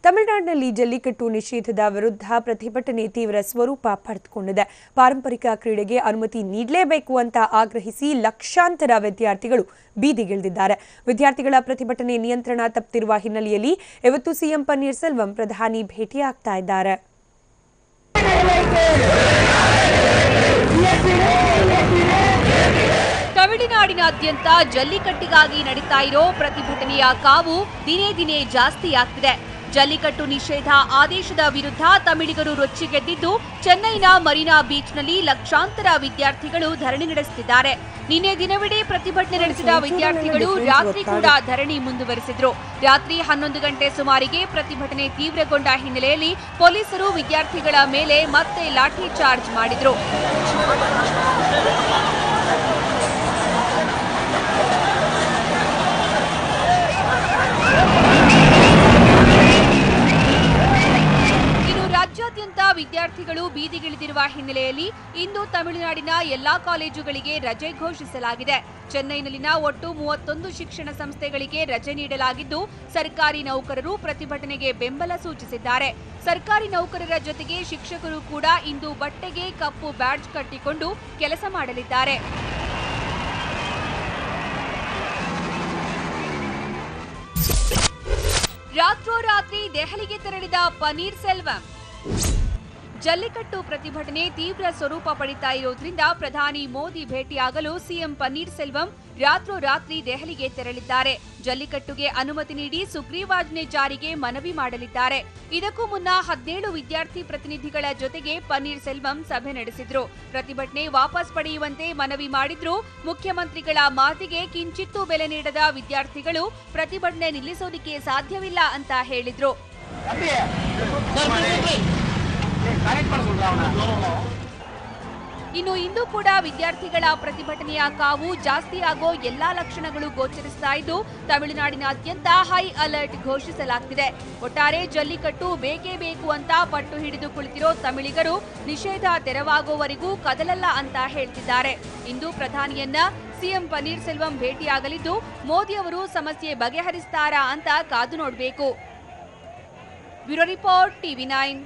ತಮಿಳುನಾಡಿನಲ್ಲಿ ಜಲ್ಲಿಕಟ್ಟು ನಿಷೇಧದ ವಿರುದ್ಧ ಪ್ರತಿಭಟನೆ ತೀವ್ರ ಸ್ವರೂಪ ಪಡೆದುಕೊಂಡಿದೆ. ಪಾರಂಪರಿಕ ಕ್ರೀಡೆಗೆ ಅನುಮತಿ ನೀಡಲೇಬೇಕು ಅಂತ ಆಗ್ರಹಿಸಿ ಲಕ್ಷಾಂತರ ವಿದ್ಯಾರ್ಥಿಗಳು ಬೀದಿಗಿಳಿದಿದ್ದಾರೆ. ವಿದ್ಯಾರ್ಥಿಗಳ ಪ್ರತಿಭಟನೆ ನಿಯಂತ್ರಣ ತಪ್ಪಿರುವ ಹಿನ್ನೆಲೆಯಲ್ಲಿ ಇವತ್ತು ಸಿಎಂ ಪನ್ನೀರ್ ಸೆಲ್ವಂ ಪ್ರಧಾನಿ ಭೇಟಿಯಾಗ್ತಾ ಇದ್ದಾರೆ. ತಮಿಳುನಾಡಿನಾದ್ಯಂತ ಜಲ್ಲಿಕಟ್ಟಿಗಾಗಿ ನಡೀತಾ ಇರೋ ಪ್ರತಿಭಟನೆಯ ಕಾವು ದಿನೇ ದಿನೇ ಜಾಸ್ತಿಯಾಗ್ತಿದೆ. ಜಲ್ಲಿಕಟ್ಟು ನಿಷೇಧ ಆದೇಶದ ವಿರುದ್ಧ ತಮಿಳಿಗರು ರೊಚ್ಚಿಗೆದ್ದಿದ್ದು, ಚೆನ್ನೈನ ಮರೀನಾ ಬೀಚ್ನಲ್ಲಿ ಲಕ್ಷಾಂತರ ವಿದ್ಯಾರ್ಥಿಗಳು ಧರಣಿ ನಡೆಸುತ್ತಿದ್ದಾರೆ. ನಿನ್ನೆ ದಿನವಿಡೀ ಪ್ರತಿಭಟನೆ ನಡೆಸಿದ ವಿದ್ಯಾರ್ಥಿಗಳು ರಾತ್ರಿ ಕೂಡ ಧರಣಿ ಮುಂದುವರೆಸಿದ್ರು. ರಾತ್ರಿ 11 ಗಂಟೆ ಸುಮಾರಿಗೆ ಪ್ರತಿಭಟನೆ ತೀವ್ರಗೊಂಡ ಹಿನ್ನೆಲೆಯಲ್ಲಿ ಪೊಲೀಸರು ವಿದ್ಯಾರ್ಥಿಗಳ ಮೇಲೆ ಮತ್ತೆ ಲಾಠಿ ಚಾರ್ಜ್ ಮಾಡಿದ್ರು. ರಾಜ್ಯಾದ್ಯಂತ ವಿದ್ಯಾರ್ಥಿಗಳು ಬೀದಿಗಿಳಿದಿರುವ ಹಿನ್ನೆಲೆಯಲ್ಲಿ ಇಂದು ತಮಿಳುನಾಡಿನ ಎಲ್ಲಾ ಕಾಲೇಜುಗಳಿಗೆ ರಜೆ ಘೋಷಿಸಲಾಗಿದೆ. ಚೆನ್ನೈನಲ್ಲಿನ ಒಟ್ಟು 31 ಶಿಕ್ಷಣ ಸಂಸ್ಥೆಗಳಿಗೆ ರಜೆ ನೀಡಲಾಗಿದ್ದು, ಸರ್ಕಾರಿ ನೌಕರರು ಪ್ರತಿಭಟನೆಗೆ ಬೆಂಬಲ ಸೂಚಿಸಿದ್ದಾರೆ. ಸರ್ಕಾರಿ ನೌಕರರ ಜೊತೆಗೆ ಶಿಕ್ಷಕರು ಕೂಡ ಇಂದು ಬಟ್ಟೆಗೆ ಕಪ್ಪು ಬ್ಯಾಡ್ಜ್ ಕಟ್ಟಿಕೊಂಡು ಕೆಲಸ ಮಾಡಲಿದ್ದಾರೆ. ರಾತ್ರೋರಾತ್ರಿ ದೆಹಲಿಗೆ ತೆರಳಿದ ಪನ್ನೀರ್ ಸೆಲ್ವಂ. ಜಲ್ಲಿಕಟ್ಟು ಪ್ರತಿಭಟನೆ ತೀವ್ರ ಸ್ವರೂಪ ಪಡಿತಾ ಇರೋದ್ರಿಂದ ಪ್ರಧಾನಿ ಮೋದಿ ಭೇಟಿಯಾಗಲು ಸಿಎಂ ಪನ್ನೀರ್ ಸೆಲ್ವಂ ರಾತ್ರೋರಾತ್ರಿ ದೆಹಲಿಗೆ ತೆರಳಿದ್ದಾರೆ. ಜಲ್ಲಿಕಟ್ಟುಗೆ ಅನುಮತಿ ನೀಡಿ ಸುಗ್ರೀವಾಜ್ಞೆ ಜಾರಿಗೆ ಮನವಿ ಮಾಡಲಿದ್ದಾರೆ. ಇದಕ್ಕೂ ಮುನ್ನ 17 ವಿದ್ಯಾರ್ಥಿ ಪ್ರತಿನಿಧಿಗಳ ಜೊತೆಗೆ ಪನ್ನೀರ್ ಸೆಲ್ವಂ ಸಭೆ ನಡೆಸಿದ್ರು. ಪ್ರತಿಭಟನೆ ವಾಪಸ್ ಪಡೆಯುವಂತೆ ಮನವಿ ಮಾಡಿದ್ರು. ಮುಖ್ಯಮಂತ್ರಿಗಳ ಮಾತಿಗೆ ಕಿಂಚಿತ್ತೂ ಬೆಲೆ ನೀಡದ ವಿದ್ಯಾರ್ಥಿಗಳು ಪ್ರತಿಭಟನೆ ನಿಲ್ಲಿಸೋದಕ್ಕೆ ಸಾಧ್ಯವಿಲ್ಲ ಅಂತ ಹೇಳಿದ್ರು. ಇನ್ನು ಇಂದು ಕೂಡ ವಿದ್ಯಾರ್ಥಿಗಳ ಪ್ರತಿಭಟನೆಯ ಕಾವು ಜಾಸ್ತಿಯಾಗೋ ಎಲ್ಲಾ ಲಕ್ಷಣಗಳು ಗೋಚರಿಸ್ತಾ ಇದ್ದು, ತಮಿಳುನಾಡಿನಾದ್ಯಂತ ಹೈ ಅಲರ್ಟ್ ಘೋಷಿಸಲಾಗ್ತಿದೆ. ಒಟ್ಟಾರೆ ಜಲ್ಲಿಕಟ್ಟು ಬೇಕೇ ಬೇಕು ಅಂತ ಪಟ್ಟು ಹಿಡಿದು ಕುಳಿತಿರೋ ತಮಿಳಿಗರು ನಿಷೇಧ ತೆರವಾಗೋವರೆಗೂ ಕದಲಲ್ಲ ಅಂತ ಹೇಳ್ತಿದ್ದಾರೆ. ಇಂದು ಪ್ರಧಾನಿಯನ್ನ ಸಿಎಂ ಪನ್ನೀರ್ ಸೆಲ್ವಂ ಭೇಟಿಯಾಗಲಿದ್ದು, ಮೋದಿ ಅವರು ಸಮಸ್ಯೆ ಬಗೆಹರಿಸ್ತಾರಾ ಅಂತ ಕಾದು ನೋಡಬೇಕು. Bureau report, TV9.